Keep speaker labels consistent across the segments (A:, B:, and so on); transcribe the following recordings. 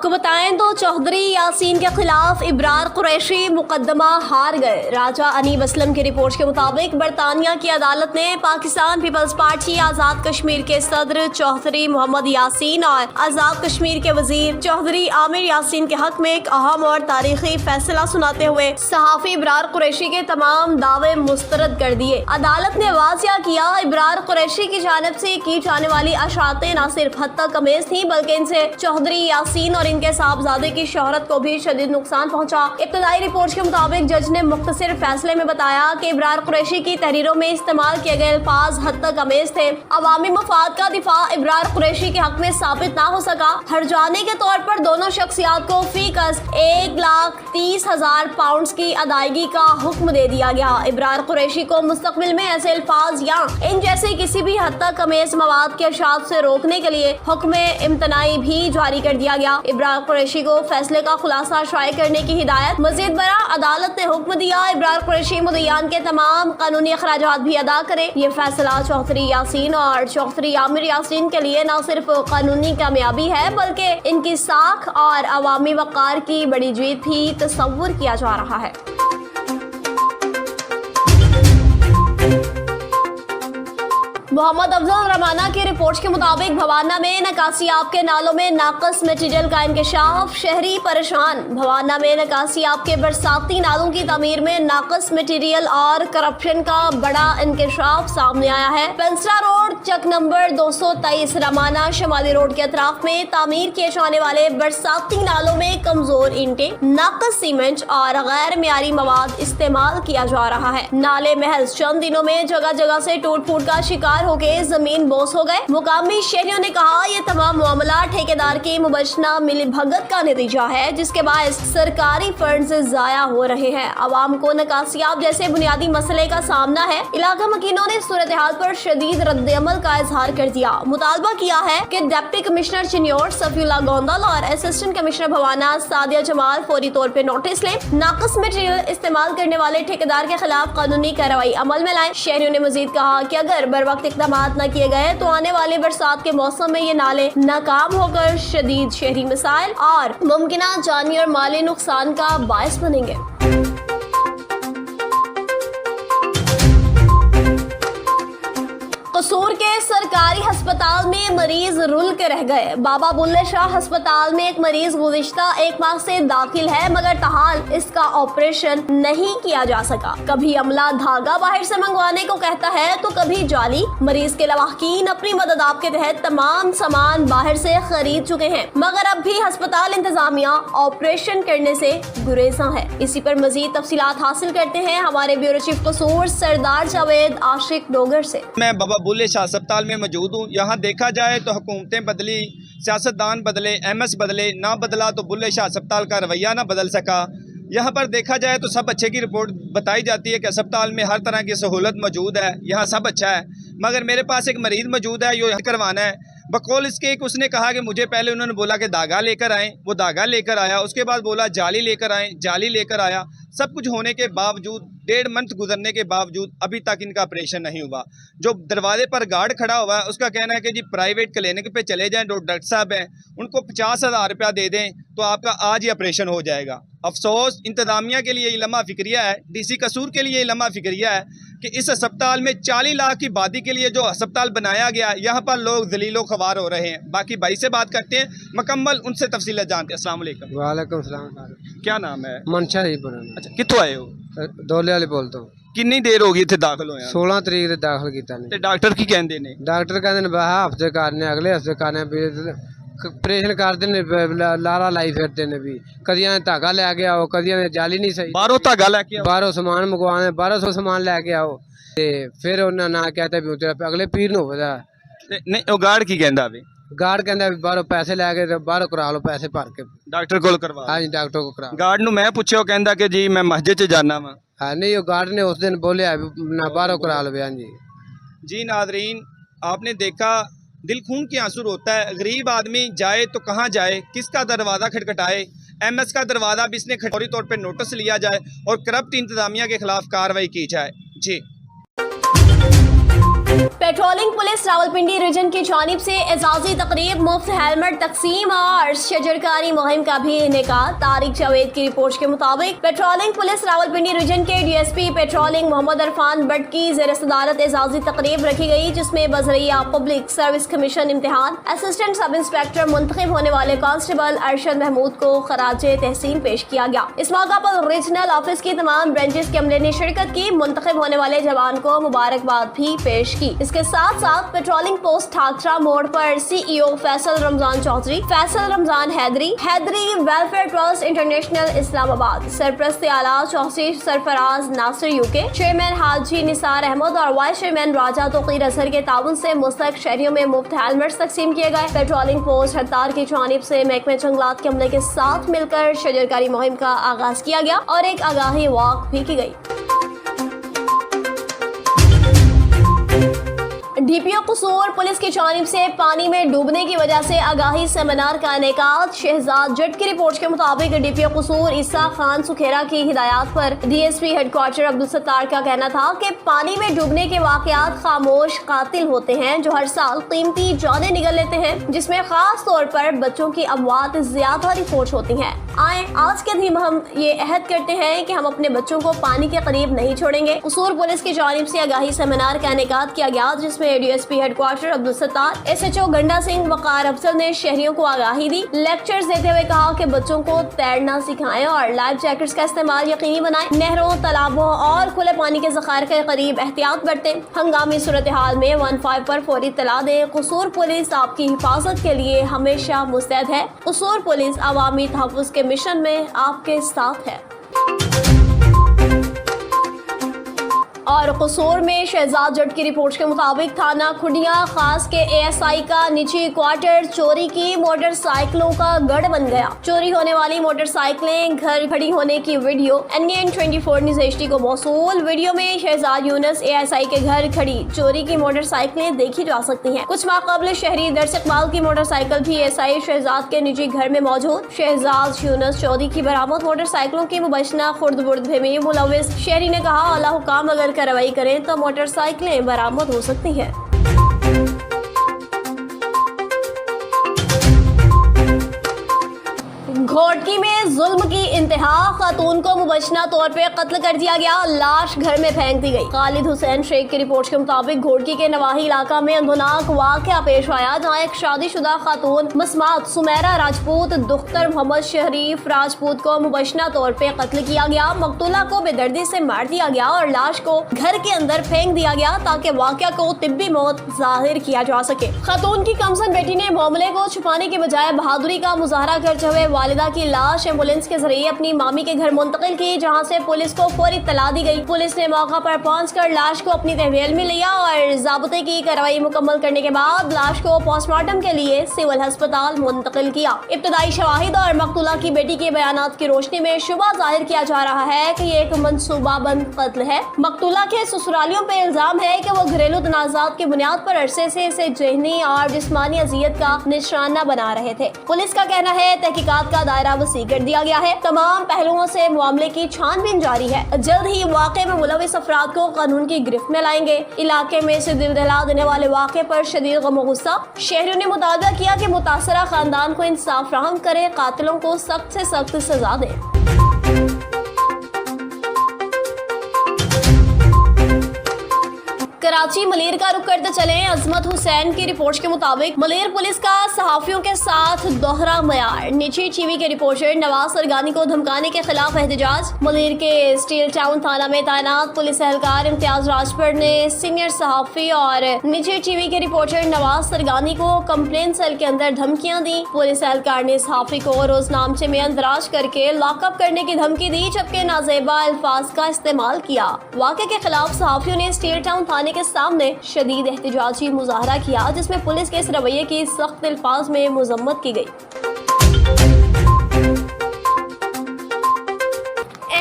A: आपको बताएं तो चौधरी यासीन के खिलाफ इब्रार कुरैशी मुकदमा हार गए। राजा अनीब असलम की रिपोर्ट के मुताबिक बरतानिया की अदालत ने पाकिस्तान पीपल्स पार्टी आज़ाद कश्मीर के सदर चौधरी मोहम्मद यासीन और आज़ाद कश्मीर के वजीर चौधरी आमिर यासीन के हक में एक अहम और तारीखी फैसला सुनाते हुए सहाफ़ी इब्रार कुरैशी के तमाम दावे मुस्तरद कर दिए। अदालत ने वाज़िया किया, इब्रार कुरैशी की जानिब से की जाने वाली अशातें न सिर्फ हद तक कमेज थी बल्कि इनसे चौधरी यासीन और इनके साहबजादे की शोहरत को भी शदीद नुकसान पहुंचा। इब्तदाई रिपोर्ट के मुताबिक जज ने मुख्तसर फैसले में बताया कि इब्रार कुरैशी की तहरीरों में इस्तेमाल किए गए अल्फाज हद तक अमेज थे। अवामी मफाद का दिफा इब्रार कुरैशी के हक में साबित ना हो सका। हर्जाने के तौर पर दोनों शख्सियात को फी कस 1,30,000 पाउंड की अदायगी का हुक्म दे दिया गया। इब्रार कुरैशी को मुस्तकबिल में ऐसे अल्फाज या इन जैसे किसी भी हद तक अमेज मवाद के अशात से रोकने के लिए हुक्म इम्तनाई भी जारी कर दिया गया। इब्रार कुरैशी को फैसले का खुलासा शाये करने की हिदायत। मजीद बरा अदालत ने हुक्म दिया, इब्रार कुरैशी मुद्दईयान के तमाम कानूनी अखराजात भी अदा करे। ये फैसला चौधरी यासीन और चौधरी आमिर यासीन के लिए न सिर्फ कानूनी कामयाबी है बल्कि इनकी साख और अवामी वक़ार की बड़ी जीत भी तस्वुर किया जा रहा है। मोहम्मद अफजल रमाना की रिपोर्ट के मुताबिक भवाना में नकासियाब के नालों में नाकस मटीरियल का इंकशाफ, शहरी परेशान। भवाना में नकासियाब के बरसाती नालों की तमीर में नाकस मटीरियल और करप्शन का बड़ा इंकशाफ सामने आया है। पेंसरा रोड चक नंबर 223 रमाना शमाली रोड के अतराफ में तामीर किए जाने वाले बरसाती नालों में कमजोर ईंटें, नाकस सीमेंट और गैर मियारी मवाद इस्तेमाल किया जा रहा है। नाले महज चंद दिनों में जगह जगह से टूट फूट का शिकार होके जमीन बोस हो गए। मुकामी शहरियों ने कहा, ये तमाम मामला ठेकेदार की मुबशना मिलीभगत का नतीजा है जिसके बायस सरकारी फंड जाया हो रहे हैं। आवाम को नकासियाब जैसे बुनियादी मसले का सामना है। इलाका मकीनों ने सूरत हाल पर शदीद रद्द-ए-अमल का इजहार कर दिया। मुतालबा किया है कि डिप्टी कमिश्नर चिन्योर सफीउल्लाह गोंदल और असिस्टेंट कमिश्नर भवाना सादिया जमाल फौरी तौर पर नोटिस लें। नाकस मटीरियल इस्तेमाल करने वाले ठेकेदार के खिलाफ कानूनी कार्रवाई अमल में लाएं। शहरियों ने मजीद कहा कि अगर बर वक्त इक़दाम न किए गए तो आने वाले बरसात के मौसम में ये नाले नाकाम होकर शदीद शहरी मसाइल और मुमकिना जानी और माली नुकसान का बायस बनेंगे। कसूर के सरकारी अस्पताल में मरीज रुल के रह गए। बाबा बुल्ले शाह अस्पताल में एक मरीज गुज़िश्ता 1 माह से दाखिल है मगर ताहाल इसका ऑपरेशन नहीं किया जा सका। कभी अमला धागा बाहर से मंगवाने को कहता है तो कभी जाली। मरीज के लवाहकीन अपनी मदद आप के तहत तमाम सामान बाहर से खरीद चुके हैं मगर अब भी अस्पताल इंतजामिया ऑपरेशन करने से गुरेज़ा है। इसी पर मजीद तफसीलात हासिल करते हैं हमारे ब्यूरो चीफ कसूर सरदार जावेद आशिक डोगर से।
B: मैं बाबा बुल्ले शाह अस्पताल में मौजूद हूँ। यहाँ देखा जाए तो हुकूमतें बदली, सियासतदान बदले, MS बदले, ना बदला तो बुल्ले शाह अस्पताल का रवैया ना बदल सका। यहाँ पर देखा जाए तो सब अच्छे की रिपोर्ट बताई जाती है कि अस्पताल में हर तरह की सहूलत मौजूद है, यहाँ सब अच्छा है। मगर मेरे पास एक मरीज़ मौजूद है जो करवाना है। बकौल इसके एक उसने कहा कि मुझे पहले उन्होंने बोला कि धागा लेकर आएँ, वो धागा लेकर आया। उसके बाद बोला जाली लेकर आएँ, जाली लेकर आया। सब कुछ होने के बावजूद 1.5 मंथ गुजरने के बावजूद अभी तक इनका ऑपरेशन नहीं हुआ। जो दरवाजे पर गार्ड खड़ा हुआ है उसका कहना है कि जी प्राइवेट क्लिनिक पे चले जाएं, जो डॉक्टर साहब हैं उनको 50,000 रुपया दे दें तो आपका आज ही ऑपरेशन हो जाएगा। अफसोस इंतजामिया के लिए ये लम्हा फिक्रिया है, DC कसूर के लिए ये लम्हा फिक्रिया है कि इस अस्पताल में 40 लाख की आबादी के लिए जो अस्पताल बनाया गया यहाँ पर लोग जलीलो ख्वार हो रहे हैं। बाकी भाई से बात करते हैं, मुकम्मल उनसे तफसील जानते हैं। अस्सलाम वालेकुम।
C: वालेकुम सलाम।
B: क्या नाम है?
C: मनशा ही बोल।
B: अच्छा, कितों आए हो?
C: दोले वाले बोलता हूँ।
B: कितनी देर होगी थे दाखिल होया?
C: 16 तरीक से दाखिल किया ने।
B: डॉक्टर की कहते ने?
C: डॉक्टर कहते हैं हफ्ते करने, अगले हफ्ते करने, ऑपरेशन करते ने, लारा लाई फिरते ने भी। कदिया ने धागा लैके आओ, कदिया ने जाली नहीं सही,
B: बाहरों धागा लैके आओ,
C: बाहरों सामान मंगवाने, 1200 सामान लैके आओ ते फिर उन्हें ना कहते भी तेरा अगले पीर नु पता
B: नहीं। वो गार्ड की कहता वे?
C: गार्ड कहता भी बाहरों पैसे लैके ते बाहरों करा लो, पैसे भर के
B: डॉक्टर को करवा।
C: हाँ जी, डॉक्टर को करा।
B: गार्ड नु मैं पूछे, वो कहता कि जी मैं मस्जिद च जाना वा।
C: हाँ नहीं, वो गार्ड ने उस दिन बोले ना बाहरों करा लो। हाँ जी।
B: जी नादरीन, आपने देखा दिल खून की आंसू होता है। गरीब आदमी जाए तो कहाँ जाए, किसका दरवाज़ा खटखटाए? MS का दरवाज़ा भी इसने फौरी तौर पर नोटिस लिया जाए और करप्ट इंतजामिया के खिलाफ कार्रवाई की जाए। जी।
A: पेट्रोलिंग पुलिस रावलपिंडी रीजन की जानिब से एजाजी तकरीब, मुफ्त हेलमेट तकसीम और शजरकारी मुहिम का भी इनेकाद। तारिक जावेद की रिपोर्ट के मुताबिक पेट्रोलिंग पुलिस रावलपिंडी रीजन के डीएसपी पेट्रोलिंग मोहम्मद इरफान भट्ट की ज़ेर सदारत एजाजी तकरीब रखी गई, जिसमें बजरिया पब्लिक सर्विस कमीशन इम्तिहान असिस्टेंट सब इंस्पेक्टर मुंतखब होने वाले कांस्टेबल अरशद महमूद को खराजे तहसीन पेश किया गया। इस मौका पर रीजनल ऑफिस की तमाम ब्रांचेस के अमले ने शिरकत की। मुंतखब होने वाले जवान को मुबारकबाद भी पेश की। इसके साथ साथ पेट्रोलिंग पोस्ट ठाकरा मोड़ पर CEO Faisal Ramzan Chaudhary, Faisal Ramzan Haidri welfare trust international Islamabad, सरप्रस्त आला चौधरी सरफराज नासिर यूके, चेयरमैन हाजी निसार अहमद और वाइस चेयरमैन राजा तोकीर असर के ताउन से मुस्तक शहरियों में मुफ्त हेलमेट तकसीम किए गए। पेट्रोलिंग पोस्ट हत्तार की जानिब से महकमे जंगलात के अमले के साथ मिलकर शजरकारी मुहिम का आगाज किया गया और एक आगाही वॉक भी की गई। डीपीओ कसूर पुलिस की जानिब से पानी में डूबने की वजह से आगाही सेमिनार का इनेकाद। शहजाद जट की रिपोर्ट के मुताबिक डीपीओ कसूर ईसा खान सुखेरा की हिदायत पर डीएसपी हेडक्वार्टर अब्दुल सत्तार का कहना था कि पानी में डूबने के वाकयात खामोश कातिल होते हैं जो हर साल कीमती जानें निगल लेते हैं, जिसमें खास तौर पर बच्चों की अमवात ज्यादा रिपोर्ट होती हैं। आए आज के दिन हम ये अहद करते हैं कि हम अपने बच्चों को पानी के करीब नहीं छोड़ेंगे। कसूर पुलिस की जानिब से आगाही सेमिनार का इनेकाद किया गया, जिसमें DSP headquarter Abdul Sattar, SHO गंडा सिंह वकार अफसर ने शहरियों को आगाही दी। लेक्चर्स देते हुए कहा कि बच्चों को तैरना सिखाएं और लाइफ जैकेट्स का इस्तेमाल यकीनी बनाएं। नहरों, तालाबों और खुले पानी के ज़खायर के करीब एहतियात बरतें। हंगामी सूरत हाल में 15 पर फौरी इत्तला दें। कसूर पुलिस आपकी हिफाजत के लिए हमेशा मुस्तैद है। कसूर पुलिस अवामी तहफ़्फ़ुज़ के मिशन में आपके साथ है। और कसूर में शहजाद जट की रिपोर्ट के मुताबिक थाना खुडिया खास के एएसआई का निजी क्वार्टर चोरी की मोटरसाइकिलों का गढ़ बन गया। चोरी होने वाली मोटरसाइकिलें घर खड़ी होने की वीडियो NN 24 न्यूज़ HD को मौसूल। वीडियो में शहजाद यूनुस एएसआई के घर खड़ी चोरी की मोटरसाइकिलें देखी जा सकती हैं। कुछ माह कबल शहरी दर्श इकबाल की मोटरसाइकिल भी एएसआई शहजाद के निजी घर में मौजूद। शहजाद यूनुस चौधरी की बरामद मोटरसाइकिलों की मुबैना खुर्द बुर्द में मुलविस। शहरी ने कहा अल्लाह हुकाम अगर कार्रवाई करें तो मोटरसाइकिलें बरामद हो सकती हैं। घोटकी में जुल्म की इंतहा, खातून को मुबैना तौर पे कत्ल कर दिया गया, लाश घर में फेंक दी गई। खालिद हुसैन शेख की रिपोर्ट के मुताबिक घोटकी के नवाही इलाका में अंधुनाक वाकया पेश आया, जहाँ एक शादीशुदा खातून मसमात सुमेरा राजपूत दुख्तर मोहम्मद शरीफ राजपूत को मुबैना तौर पे कत्ल किया गया। मकतूला को बेदर्दी से मार दिया गया और लाश को घर के अंदर फेंक दिया गया ताकि वाकया को तिब्बी मौत जाहिर किया जा सके। खातून की कमसन बेटी ने मामले को छुपाने के बजाय बहादुरी का मुजाहरा करते हुए वालिदा की लाश एम्बुलेंस के जरिए अपनी मामी के घर मुंतकिल की, जहां से पुलिस को फौरी इत्तला दी गई। पुलिस ने मौका पर पहुंचकर लाश को अपनी तहवील में लिया और ज़ाब्ते की कार्रवाई मुकम्मल करने के बाद लाश को पोस्टमार्टम के लिए सिविल अस्पताल मुंतकिल किया। इब्तदाई शवाहिद और मकतूला की बेटी के बयानात की रोशनी में शुबा जाहिर किया जा रहा है कि ये एक मंसूबाबंद कत्ल है। मकतूला के ससुरालियों पे इल्जाम है कि वो घरेलू तनाज़ात की बुनियाद पर अरसे से इसे जहनी और जिस्मानी अजियत का निशाना बना रहे थे। पुलिस का कहना है तहकीकात का दायरा वसी कर दिया गया है। तमाम पहलुओं से मामले की छानबीन जारी है। जल्द ही वाक़े में मुलविस अफराद को कानून की गिरफ्त में लाएंगे। इलाके में से दिल दहला देने वाले वाक़े पर शदीद गम और गुस्सा। शहरियों ने मुतालबा किया कि मुतासरा खानदान को इंसाफ फराहम करे, कातिलों को सख्त से सख्त सजा दे। कराची मलेर का रुख करते चले। अजमत हुसैन की रिपोर्ट के मुताबिक मलेर पुलिस का सहाफियों के साथ दोहरा मयार। निजी टीवी के रिपोर्टर नवाज सरगानी को धमकाने के खिलाफ एहतजाज। मलेर के स्टील टाउन थाना में तैनात पुलिस एहलकार इम्तियाज राजपुर ने सीनियर सहाफी और निजी टीवी के रिपोर्टर नवाज सरगानी को कंप्लेंट सेल के अंदर धमकियां दी। पुलिस एहलकार ने सहाफी को रोजनामचे में अंदराज करके लॉकअप करने की धमकी दी, जबकि नाजेबा अल्फाज का इस्तेमाल किया। वाक़े के खिलाफ सहाफियों ने स्टील टाउन थाने के सामने शदीद एहतजाजी मुजाहरा किया, जिसमें पुलिस के इस रवैये की सख्त अल्फाज में मजम्मत की गई।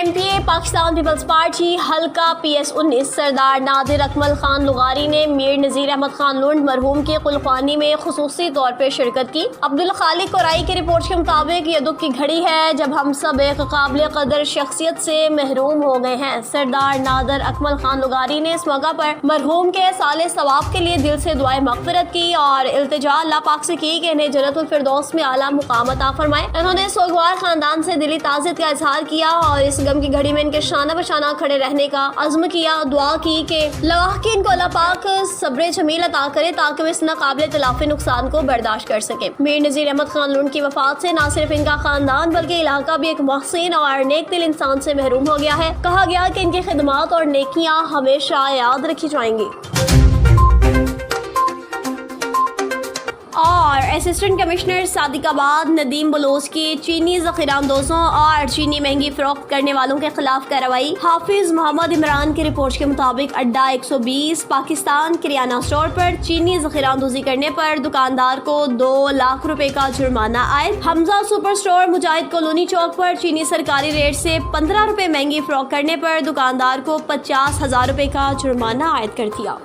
A: MPA पाकिस्तान पीपल्स पार्टी हल्का PS19 सरदार नादिर अकमल खान लुगारी ने मीर नज़ीर अहमद खान लुंड मरहूम की कुलखानी में खुसूसी तौर पर शिरकत की। अब्दुल खालिक कोराई की रिपोर्ट के मुताबिक ये दुख की घड़ी है जब हम सब एक काबिल कदर शख्सियत से महरूम हो गए हैं। सरदार नादिर अकमल खान लुगारी ने इस मौका पर मरहूम के साले सवाब के लिए दिल से दुआए मग़फ़िरत की और इल्तिजा अल्लाह पाक से की कि इन्हें जन्नतुल फिरदौस में आला मुकाम अता फरमाए। उन्होंने सोगवार खानदान से दिली ताज़ियत का इजहार किया और इस गम की घड़ी में इनके शाना बशाना खड़े रहने का अज़्म किया। दुआ की कि अल्लाह की इनको अल्लाह पाक सब्र जमील अता करे ताकि वे इस नाकाबिल तलाफ़ी नुकसान को बर्दाश्त कर सके। मीर नज़ीर अहमद खान लुंड की वफात से न सिर्फ इनका खानदान बल्कि इलाका भी एक मोहसिन और नेक दिल इंसान से महरूम हो गया है। कहा गया कि इनकी खिदमत और नेकियां हमेशा याद रखी जाएंगी। और असिस्टेंट कमिश्नर सादिकाबाद नदीम बलोच की चीनी ज़ख़ीरा अंदोज़ों और चीनी महंगी फ़रोख्त करने वालों के खिलाफ कार्रवाई। हाफिज़ मोहम्मद इमरान की रिपोर्ट के मुताबिक अड्डा 120 पाकिस्तान किराना स्टोर पर चीनी ज़ख़ीरा अंदोज़ी करने पर दुकानदार को 2 लाख रुपए का जुर्माना आए। हमजा सुपर स्टोर मुजाहिद कॉलोनी चौक पर चीनी सरकारी रेट से 15 रुपए महंगी फ़रोख्त करने पर दुकानदार को 50,000 रुपए का जुर्माना आयद कर दिया।